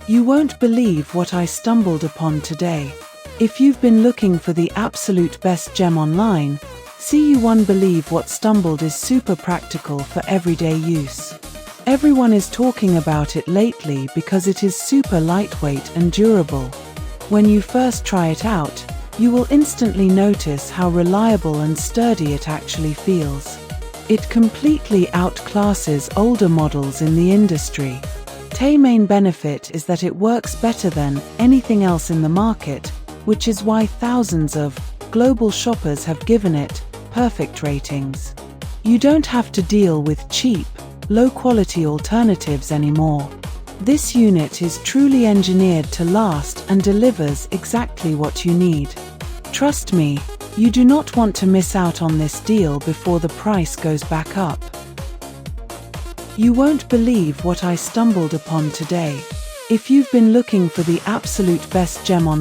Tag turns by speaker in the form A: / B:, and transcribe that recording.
A: You won't believe what I stumbled upon today. If you've been looking for the absolute best gem online, see you won't believe what stumbled is super practical for everyday use. Everyone is talking about it lately because it is super lightweight and durable. When you first try it out, you will instantly notice how reliable and sturdy it actually feels. It completely outclasses older models in the industry. Tay's main benefit is that it works better than anything else in the market, which is why thousands of global shoppers have given it perfect ratings. You don't have to deal with cheap, low-quality alternatives anymore. This unit is truly engineered to last and delivers exactly what you need. Trust me, you do not want to miss out on this deal before the price goes back up. You won't believe what I stumbled upon today. If you've been looking for the absolute best gem online,